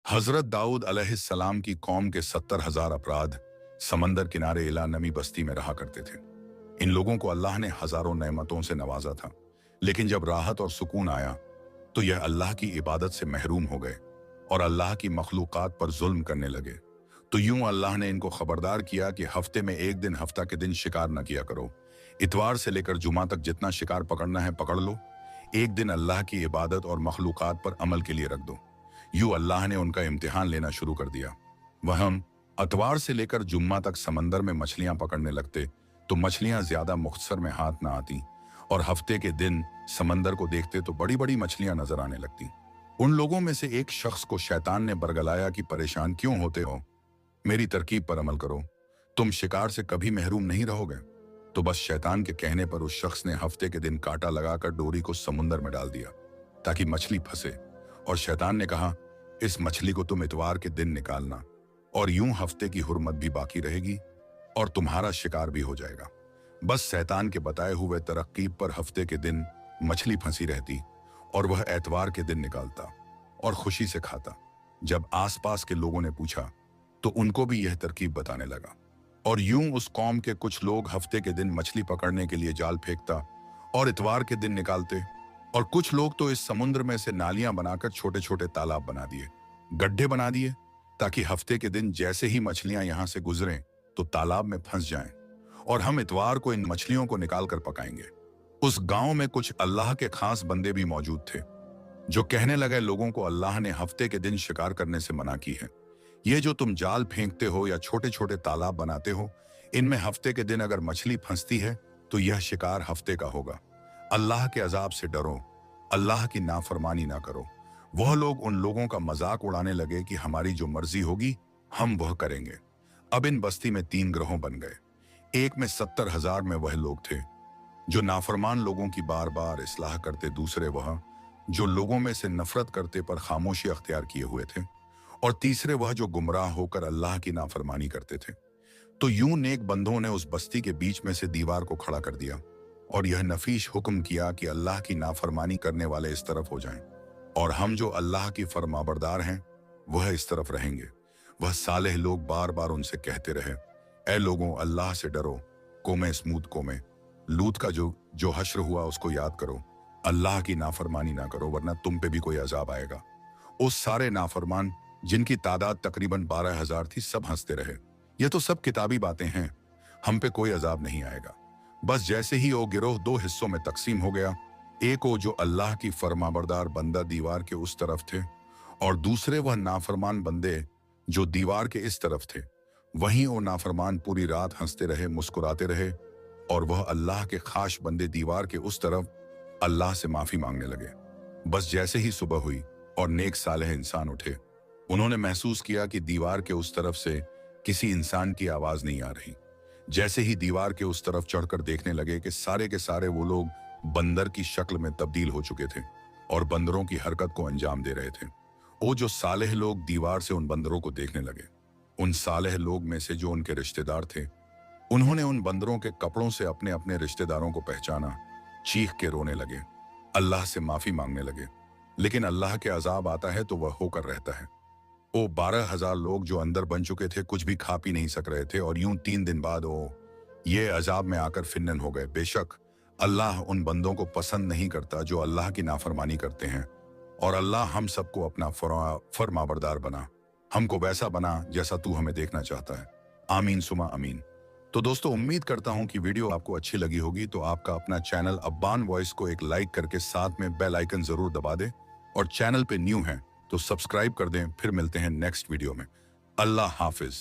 हजरत दाऊद अलैहिस्सलाम की कौम के 70,000 अपराध समंदर किनारे इला नमी बस्ती में रहा करते थे। इन लोगों को अल्लाह ने हजारों नेमतों से नवाजा था, लेकिन जब राहत और सुकून आया तो यह अल्लाह की इबादत से महरूम हो गए और अल्लाह की मखलूकात पर जुल्म करने लगे। तो यूं अल्लाह ने इनको खबरदार किया कि हफ्ते में एक दिन हफ्ता के दिन शिकार न किया करो। इतवार से लेकर जुमा तक जितना शिकार पकड़ना है पकड़ लो, एक दिन अल्लाह की इबादत और मखलूकात पर अमल के लिए रख दो। यूं अल्लाह ने उनका इम्तिहान लेना शुरू कर दिया। वह हम अतवार से लेकर जुम्मा तक समंदर में मछलियां पकड़ने लगते तो मछलियां ज्यादा मुख्तसर में हाथ ना आती, और हफ्ते के दिन समंदर को देखते तो बड़ी बड़ी मछलियां नजर आने लगती। उन लोगों में से एक शख्स को शैतान ने बरगलाया कि परेशान क्यों होते हो, मेरी तरकीब पर अमल करो, तुम शिकार से कभी महरूम नहीं रहोगे। तो बस शैतान के कहने पर उस शख्स ने हफ्ते के दिन कांटा लगाकर डोरी को समुंदर में डाल दिया ताकि मछली फंसे, और शैतान ने कहा, इस मछली को तुम इतवार के दिन निकालना, और यूं हफ्ते की हुर्मत भी बाकी रहेगी और तुम्हारा शिकार भी हो जाएगा। बस शैतान के बताए हुए तरकीब पर हफ्ते के दिन मछली फंसी रहती और वह एतवार के दिन निकालता और खुशी से खाता। जब आसपास के लोगों ने पूछा तो उनको भी यह तरकीब बताने लगा, और यूं उस कौम के कुछ लोग हफ्ते के दिन मछली पकड़ने के लिए जाल फेंकता और इतवार के दिन निकालते, और कुछ लोग तो इस समुद्र में से नालियां बनाकर छोटे छोटे तालाब बना दिए, गड्ढे बना दिए, ताकि हफ्ते के दिन जैसे ही मछलियां यहां से गुजरें तो तालाब में फंस जाएं और हम इतवार को इन मछलियों को निकाल कर पकाएंगे। उस गांव में कुछ अल्लाह के खास बंदे भी मौजूद थे जो कहने लगे, लोगों को अल्लाह ने हफ्ते के दिन शिकार करने से मना की है। ये जो तुम जाल फेंकते हो या छोटे छोटे तालाब बनाते हो, इनमें हफ्ते के दिन अगर मछली फंसती है तो यह शिकार हफ्ते का होगा। अल्लाह के अजाब से डरो, अल्लाह की नाफरमानी ना करो। वह लोग उन लोगों का मजाक उड़ाने लगे कि हमारी जो मर्जी होगी हम वह करेंगे। अब इन बस्ती में 3 ग्रोह बन गए। एक में 70,000 में वह लोग थे जो नाफरमान लोगों की बार बार इस्लाह करते, दूसरे वह जो लोगों में से नफरत करते पर खामोशी अख्तियार किए हुए थे, और तीसरे वह जो गुमराह होकर अल्लाह की नाफरमानी करते थे। तो यूं नेक बंदों ने उस बस्ती के बीच में से दीवार को खड़ा कर दिया और यह नफीश हुक्म किया कि अल्लाह की नाफरमानी करने वाले इस तरफ हो जाएं, और हम जो अल्लाह की फरमाबरदार हैं वह इस तरफ रहेंगे। वह सालेह लोग बार बार उनसे कहते रहे, ए लोगों, अल्लाह से डरो। कौमे स्मूद कौमे लूत का जो हश्र हुआ उसको याद करो, अल्लाह की नाफरमानी ना करो वरना तुम पे भी कोई अजाब आएगा। उस सारे नाफरमान जिनकी तादाद तकरीबन 12,000 थी, सब हंसते रहे, ये तो सब किताबी बातें हैं, हम पे कोई अजाब नहीं आएगा। बस जैसे ही वो गिरोह 2 हिस्सों में तकसीम हो गया, एक वो जो अल्लाह की फरमाबरदार बंदा दीवार के उस तरफ थे, और दूसरे वह नाफरमान बंदे जो दीवार के इस तरफ थे। वहीं वो नाफरमान पूरी रात हंसते रहे, मुस्कुराते रहे, और वह अल्लाह के खास बंदे दीवार के उस तरफ अल्लाह से माफी मांगने लगे। बस जैसे ही सुबह हुई और नेक सालेह इंसान उठे, उन्होंने महसूस किया कि दीवार के उस तरफ से किसी इंसान की आवाज नहीं आ रही। जैसे ही दीवार के उस तरफ चढ़कर देखने लगे कि सारे के सारे वो लोग बंदर की शक्ल में तब्दील हो चुके थे और बंदरों की हरकत को अंजाम दे रहे थे। वो जो सालेह लोग दीवार से उन बंदरों को देखने लगे, उन सालेह लोग में से जो उनके रिश्तेदार थे, उन्होंने उन बंदरों के कपड़ों से अपने अपने रिश्तेदारों को पहचाना, चीख के रोने लगे, अल्लाह से माफी मांगने लगे। लेकिन अल्लाह के अजाब आता है तो वह होकर रहता है। वो 12,000 लोग जो अंदर बन चुके थे कुछ भी खा पी नहीं सक रहे थे, और यूं 3 दिन बाद वो ये अजाब में आकर फिन्नन हो गए। बेशक अल्लाह उन बंदों को पसंद नहीं करता जो अल्लाह की नाफरमानी करते हैं, और अल्लाह हम सबको अपना फरमाबरदार बना, हमको वैसा बना जैसा तू हमें देखना चाहता है। आमीन सुमा अमीन। तो दोस्तों, उम्मीद करता हूं कि वीडियो आपको अच्छी लगी होगी। तो आपका अपना चैनल अब्बान वॉइस को एक लाइक करके साथ में बेल आइकन जरूर दबा दें, और चैनल पे न्यू हैं तो सब्सक्राइब कर दें। फिर मिलते हैं नेक्स्ट वीडियो में। अल्लाह हाफिज।